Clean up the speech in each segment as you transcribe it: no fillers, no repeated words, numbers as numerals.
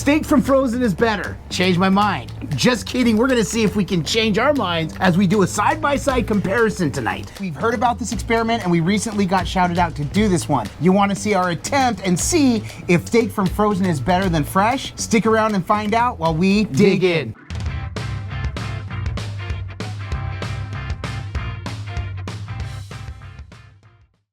Steak from frozen is better. Change my mind. Just kidding. We're gonna see if we can change our minds as we do a side-by-side comparison tonight. We've heard about this experiment and we recently got shouted out to do this one. You wanna see our attempt and see if steak from frozen is better than fresh? Stick around and find out while we dig in.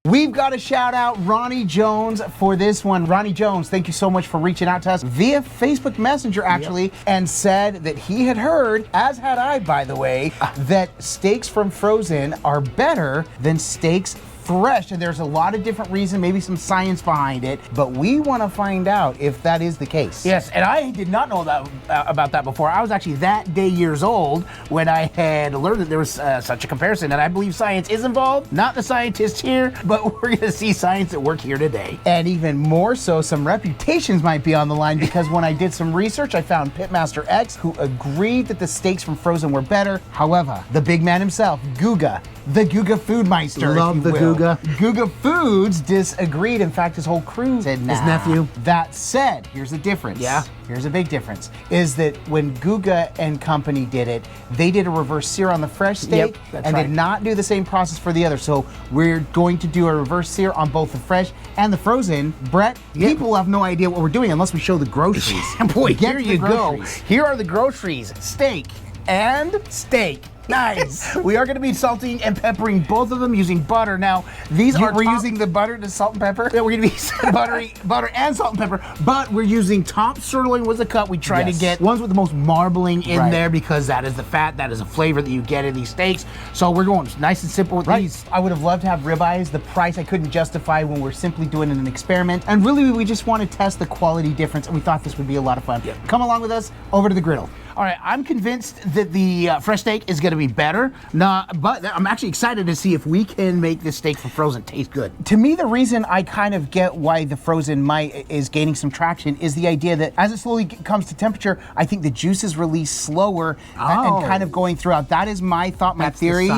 We've got to shout out Ronnie Jones for this one. Ronnie Jones, thank you so much for reaching out to us via Facebook Messenger, actually, and said that he had heard, as had I, by the way, that steaks from frozen are better than steaks fresh, and there's a lot of different reasons, maybe some science behind it, but we want to find out if that is the case. Yes, and I did not know that about that before. I was actually that day years old when I had learned that there was such a comparison, and I believe science is involved. Not the scientist here, but we're going to see science at work here today. And even more so, some reputations might be on the line, because when I did some research, I found Pitmaster X, who agreed that the steaks from frozen were better. However, the big man himself, Guga, the Guga Foodmeister, love the Guga. Guga Foods disagreed. In fact, his whole crew said nah. His nephew. That said, here's the difference. Yeah. Here's a big difference. Is that when Guga and company did it, they did a reverse sear on the fresh steak and did not do the same process for the other. So we're going to do a reverse sear on both the fresh and the frozen. Brett, people have no idea what we're doing unless we show the groceries. Boy, here you go. Here are the groceries. Steak and steak. Nice. We are going to be salting and peppering both of them using butter. Now, we're using the butter to salt and pepper? Yeah, we're going to be using butter and salt and pepper, but we're using top sirloin with a cut. We try to get ones with the most marbling in there because that is the fat, that is a flavor that you get in these steaks. So we're going nice and simple with these. I would have loved to have ribeyes. The price I couldn't justify when we're simply doing an experiment. And really, we just want to test the quality difference, and we thought this would be a lot of fun. Come along with us over to the griddle. All right, I'm convinced that the fresh steak is going to be better, but I'm actually excited to see if we can make this steak from frozen taste good. To me, the reason I kind of get why the frozen is gaining some traction is the idea that as it slowly comes to temperature, I think the juices release slower and kind of going throughout. That is my thought, my theory.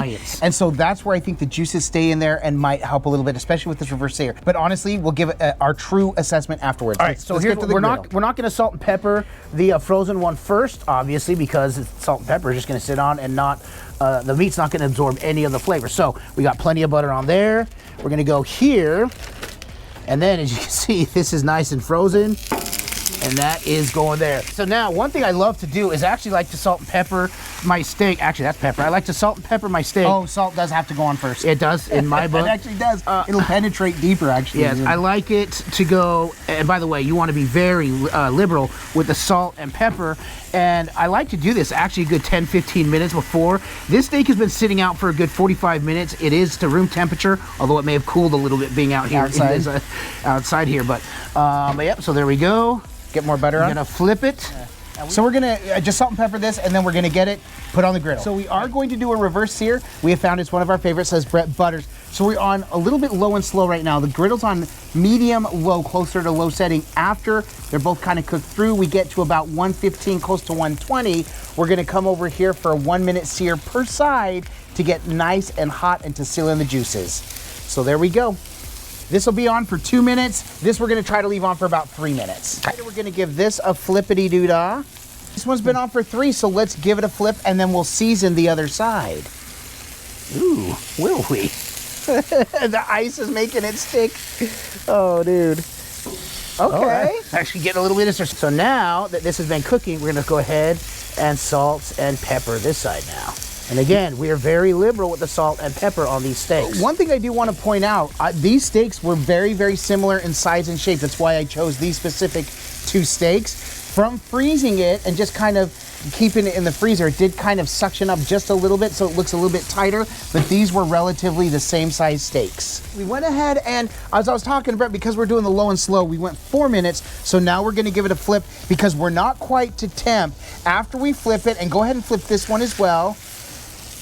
And so that's where I think the juices stay in there and might help a little bit, especially with this reverse sear. But honestly, we'll give our true assessment afterwards. All right, so here's we're not going to salt and pepper the frozen one first, obviously, because salt and pepper is just going to sit on and not, the meat's not going to absorb any of the flavor. So we got plenty of butter on there. We're going to go here. And then as you can see, this is nice and frozen. And that is going there. So now, one thing I love to do is actually like to salt and pepper my steak. Actually, that's pepper. I like to salt and pepper my steak. Oh, salt does have to go on first. It does, in my book. It actually does. It'll penetrate deeper, actually. Yes, I like it to go, and by the way, you want to be very liberal with the salt and pepper. And I like to do this actually a good 10, 15 minutes before. This steak has been sitting out for a good 45 minutes. It is to room temperature, although it may have cooled a little bit being out here. Outside. It is outside here, but yep, so there we go. Get more butter on. I'm gonna flip it. So we're gonna just salt and pepper this, and then we're gonna get it put on the griddle. So we are going to do a reverse sear. We have found it's one of our favorites, says Brett Butters. So we're on a little bit low and slow right now. The griddle's on medium low, closer to low setting. After they're both kind of cooked through, we get to about 115, close to 120. We're gonna come over here for a 1 minute sear per side to get nice and hot and to seal in the juices. So there we go. This will be on for 2 minutes. This we're gonna try to leave on for about 3 minutes. We're gonna give this a flippity-doo-dah. This one's been on for 3, so let's give it a flip and then we'll season the other side. Ooh, will we? The ice is making it stick. Oh, dude. Okay. Actually getting a little bit of stir. So now that this has been cooking, we're gonna go ahead and salt and pepper this side now. And again, we are very liberal with the salt and pepper on these steaks. One thing I do want to point out, these steaks were very, very similar in size and shape. That's why I chose these specific 2 steaks. From freezing it and just kind of keeping it in the freezer, it did kind of suction up just a little bit, so it looks a little bit tighter, but these were relatively the same size steaks. We went ahead and, as I was talking about, because we're doing the low and slow, we went 4 minutes, so now we're gonna give it a flip because we're not quite to temp. After we flip it, and go ahead and flip this one as well,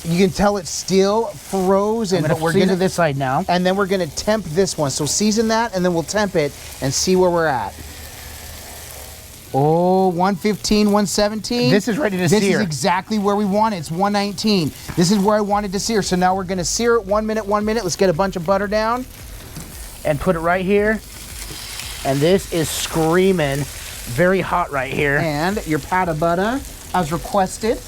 you can tell it's still frozen, but we're gonna this side now. And then we're gonna temp this one. So season that, and then we'll temp it and see where we're at. Oh, 115, 117. This is ready to sear. This is exactly where we want it. It's 119. This is where I wanted to sear. So now we're gonna sear it 1 minute, 1 minute. Let's get a bunch of butter down and put it right here. And this is screaming Very hot right here. And your pat of butter, as requested.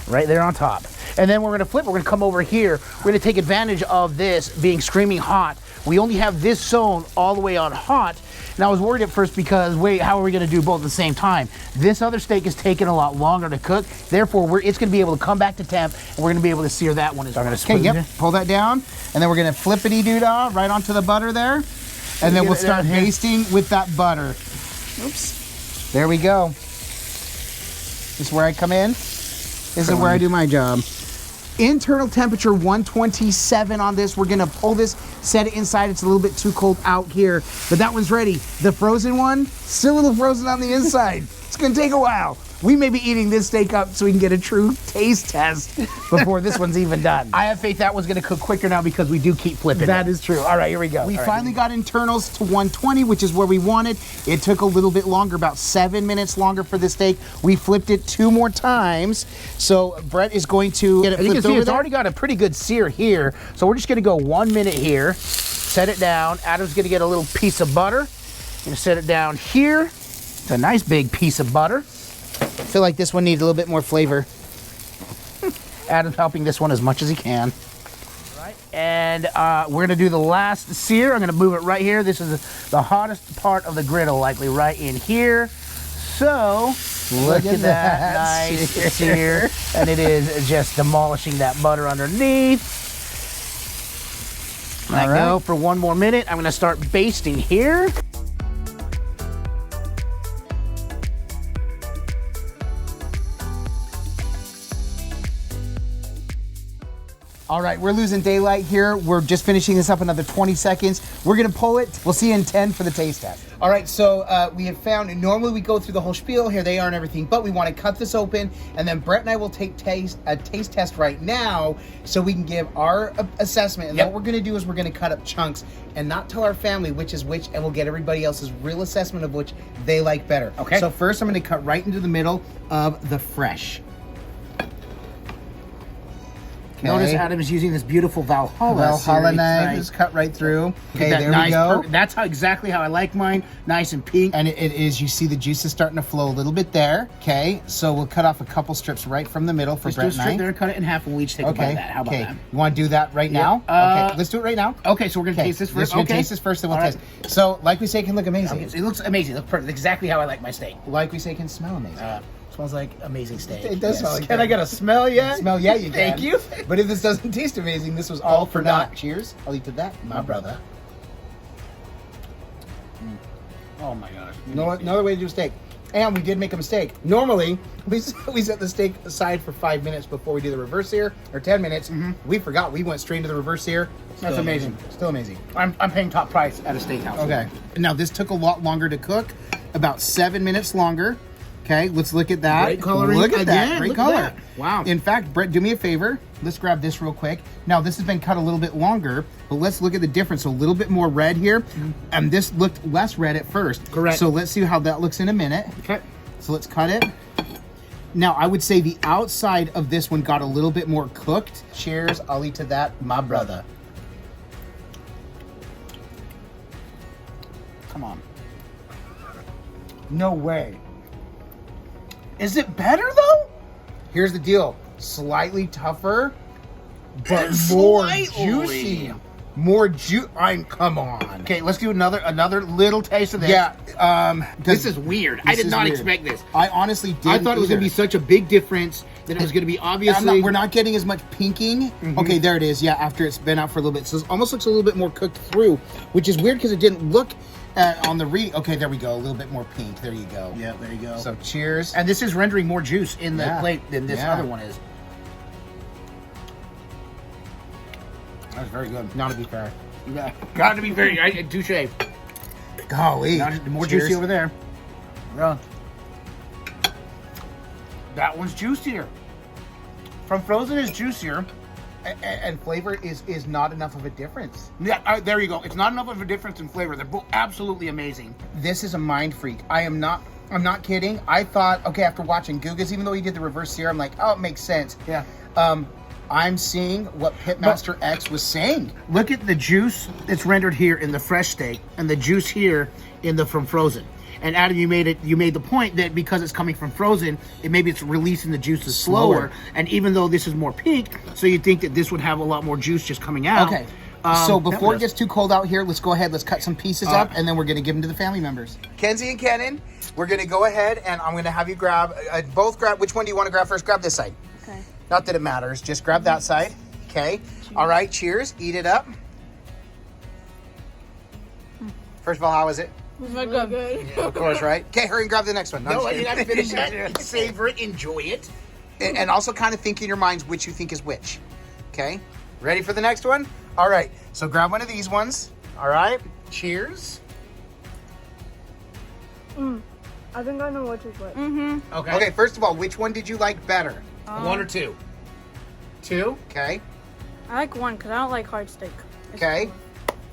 Right there on top. And then we're gonna flip, we're gonna come over here. We're gonna take advantage of this being screaming hot. We only have this zone all the way on hot. And I was worried at first because, wait, how are we gonna do both at the same time? This other steak is taking a lot longer to cook. Therefore, it's gonna be able to come back to temp, and we're gonna be able to sear that one as well. Okay, yep, pull that down. And then we're gonna flippity-doo-dah right onto the butter there. And then we'll start basting with that butter. Oops. There we go. This is where I come in. This is where I do my job. Internal temperature 127 on this. We're gonna pull this, set it inside. It's a little bit too cold out here, but that one's ready. The frozen one, still a little frozen on the inside. It's gonna take a while. We may be eating this steak up so we can get a true taste test before this one's even done. I have faith that one's gonna cook quicker now because we do keep flipping. That is true. All right, here we go. We finally got internals to 120, which is where we wanted. It took a little bit longer, about 7 minutes longer for the steak. We flipped it 2 more times. So Brett is going to get it flipped over there. It's already got a pretty good sear here. So we're just gonna go 1 minute here, set it down. Adam's gonna get a little piece of butter. Gonna set it down here. It's a nice big piece of butter. I feel like this one needs a little bit more flavor. Adam's helping this one as much as he can. Right, and we're gonna do the last sear. I'm gonna move it right here. This is the hottest part of the griddle, likely right in here. So look at that nice sear, and it is just demolishing that butter underneath. Let go for 1 more minute. I'm gonna start basting here. All right, we're losing daylight here. We're just finishing this up another 20 seconds. We're gonna pull it. We'll see you in 10 for the taste test. All right, so we have found, normally we go through the whole spiel, here they are and everything, but we wanna cut this open, and then Brett and I will take a taste test right now so we can give our assessment. And what we're gonna do is we're gonna cut up chunks and not tell our family which is which, and we'll get everybody else's real assessment of which they like better. Okay. So first I'm gonna cut right into the middle of the fresh. Okay. Notice Adam is using this beautiful Valhalla knife. Just cut right through. Okay, there nice we go. That's exactly how I like mine. Nice and pink. And it is, you see the juices starting to flow a little bit there. Okay, so we'll cut off a couple strips right from the middle for Brett and I. There, cut it in half, and we'll each take a bite of that. How about that? You want to do that right now? Okay, let's do it right now. Okay, so we're gonna taste this first. We're gonna taste this first, then we'll taste. So, like we say, it can look amazing. It looks amazing. It looks perfect. Exactly how I like my steak. Like we say, it can smell amazing. Smells like amazing steak. It does smell like Can I get a smell yet? Smell, yeah, you can. Thank you. But if this doesn't taste amazing, this was all for naught. Cheers. I'll eat to that, my brother. Oh my gosh. Another way to do a steak. And we did make a mistake. Normally, we set the steak aside for 5 minutes before we do the reverse sear, or 10 minutes. We forgot. We went straight into the reverse sear. That's amazing. Still amazing. I'm paying top price at a steakhouse. Okay. Now, this took a lot longer to cook, about 7 minutes longer. Okay, let's look at that. Great coloring. Look at that. Great color. That. Wow. In fact, Brett, do me a favor. Let's grab this real quick. Now, this has been cut a little bit longer, but let's look at the difference. So a little bit more red here, and this looked less red at first. Correct. So let's see how that looks in a minute. Okay. So let's cut it. Now, I would say the outside of this one got a little bit more cooked. Cheers. I'll eat to that, my brother. Come on. No way. Is it better though? Here's the deal. Slightly tougher, but more juicy. More come on. Okay, let's do another little taste of this. Yeah. This is weird. I did not expect this. I honestly didn't. I thought it was going to be such a big difference that it was going to be obviously. We're not getting as much pinking. Okay, there it is. Yeah, after it's been out for a little bit. So it almost looks a little bit more cooked through, which is weird because it didn't look on the reading. Okay, there we go. A little bit more pink. There you go. Yeah, there you go. So cheers. And this is rendering more juice in the plate than this other one is. That's very good. Not to be fair. Yeah, got to be very touche. Golly, more juicy over there. Yeah. That one's juicier. From frozen is juicier. And flavor is not enough of a difference. Yeah, there you go. It's not enough of a difference in flavor. They're both absolutely amazing. This is a mind freak. I'm not kidding. I thought, okay, after watching Guga's, even though he did the reverse sear, I'm like, oh, it makes sense. Yeah. I'm seeing what Pitmaster X was saying. Look at the juice that's rendered here in the fresh steak and the juice here in the from frozen. And Adam, you made the point that because it's coming from frozen, maybe it's releasing the juices slower. And even though this is more pink, so you'd think that this would have a lot more juice just coming out. Okay. So before it gets too cold out here, let's go ahead, let's cut some pieces up, and then we're gonna give them to the family members. Kenzie and Kenan, we're gonna go ahead and I'm gonna have you grab, both grab, which one do you wanna grab first? Grab this side. Okay. Not that it matters, just grab that side. Okay. Cheers. All right, cheers, eat it up. First of all, how is it? It's very good. Yeah, of course, right? Okay, hurry and grab the next one. No, you gotta finish that. Savor it, enjoy it. And also kind of think in your minds which you think is which. Okay, ready for the next one? All right, so grab one of these ones. All right, cheers. I think I know which is which. Okay. Okay, first of all, which one did you like better? 1 or 2? 2? Okay. I like 1 because I don't like hard steak. Okay.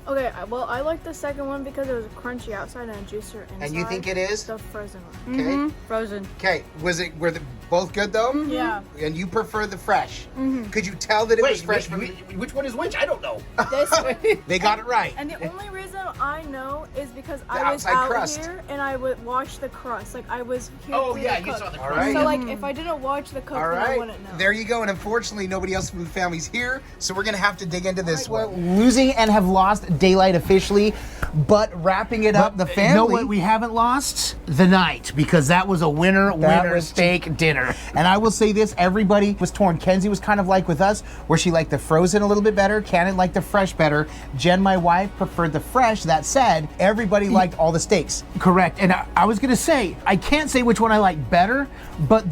Okay, well, I like the second one because it was crunchy outside and juicier inside. And you think it is? The frozen one. Okay. Frozen. Okay, were they both good though? Yeah. And you prefer the fresh? Could you tell that it was fresh from which one is which? I don't know. This one. They got it right. And the only reason I know is because The I was outside out crust. here and I would watch the crust. Like, I was here Oh through yeah, the you cook. saw the All crust. right. So, like, if I didn't watch the cook, All then I right, wouldn't know. there you go. And unfortunately, nobody else from the family's here, so we're gonna have to dig into this one. Losing and have lost daylight officially, but wrapping it up, the family. You know what we haven't lost? The night, because that was a winner was steak dinner. And I will say this, everybody was torn. Kenzie was kind of like with us, where she liked the frozen a little bit better. Cannon liked the fresh better. Jen, my wife, preferred the fresh. That said, everybody liked all the steaks. Correct. And I was going to say, I can't say which one I like better, but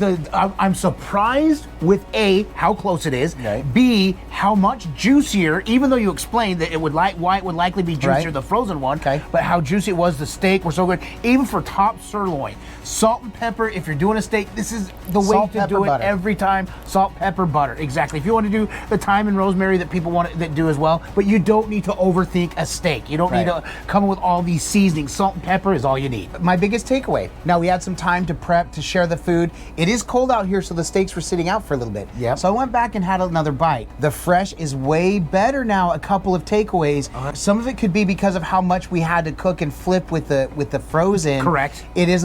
I'm surprised with A, how close it is, Right. B, how much juicier, even though you explained that why it would likely be juicier, Right. the frozen one, Okay. but how juicy it was, the steak were so good. Even for top sirloin, salt and pepper, if you're doing a steak, this is the way Salt, to pepper, do it butter. every time. Salt, pepper, butter. Exactly. If you want to do the thyme and rosemary that people want to do as well, but you don't need to overthink a steak. You don't need to come with all these seasonings. Salt and pepper is all you need. My biggest takeaway. Now we had some time to prep, to share the food. It is cold out here, so the steaks were sitting out for a little bit. Yep. So I went back and had another bite. The fresh is way better now. A couple of takeaways. Some of it could be because of how much we had to cook and flip with the frozen. Correct. It is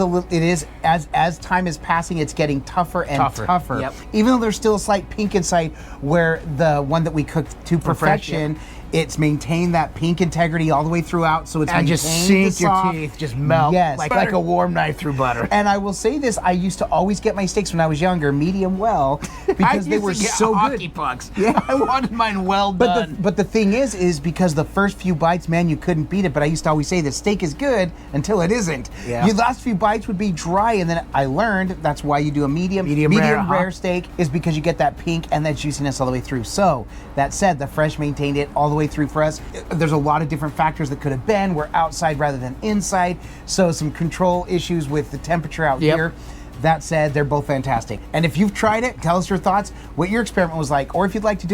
as time is passing, it's getting tougher and tougher. Yep. Even though there's still a slight pink inside, where the one that we cooked to perfection. It's maintained that pink integrity all the way throughout, so it's And just maintained the sink your soft- teeth, just melt like a warm knife through butter. And I will say this, I used to always get my steaks when I was younger, medium well, because they were so hockey good. pucks. Yeah, I wanted mine well done. But the thing is because the first few bites, man, you couldn't beat it. But I used to always say the steak is good until it isn't. Yeah. Your last few bites would be dry, and then I learned that's why you do a medium rare, rare steak, is because you get that pink and that juiciness all the way through. So that said, the fresh maintained it all the way through for us. There's a lot of different factors that could have been. We're outside rather than inside, so some control issues with the temperature out here. That said, they're both fantastic. And if you've tried it, tell us your thoughts, what your experiment was like, or if you'd like to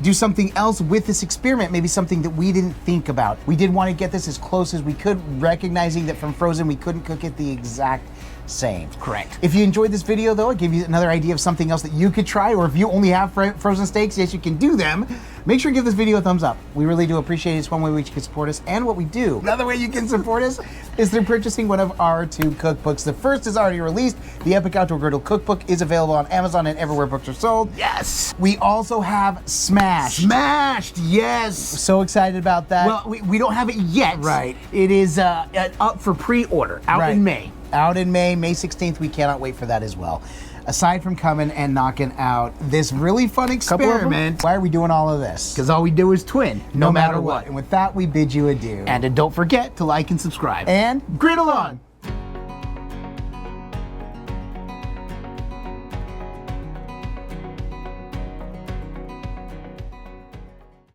do something else with this experiment, maybe something that we didn't think about. We did want to get this as close as we could, recognizing that from frozen we couldn't cook it the exact same. Correct. If you enjoyed this video though, it gave you another idea of something else that you could try, or if you only have frozen steaks, yes, you can do them. Make sure to give this video a thumbs up. We really do appreciate it. It's one way you can support us and what we do. Another way you can support us is through purchasing one of our 2 cookbooks. The first is already released. The Epic Outdoor Griddle Cookbook is available on Amazon and everywhere books are sold. Yes. We also have Smashed. Smashed, yes. So excited about that. Well, we don't have it yet. Right. It is up for pre-order, out in May. Out in May 16th. We cannot wait for that as well. Aside from coming and knocking out this really fun experiment, why are we doing all of this? Because all we do is twin, no matter what. And with that, we bid you adieu. And don't forget to like and subscribe. And griddle on!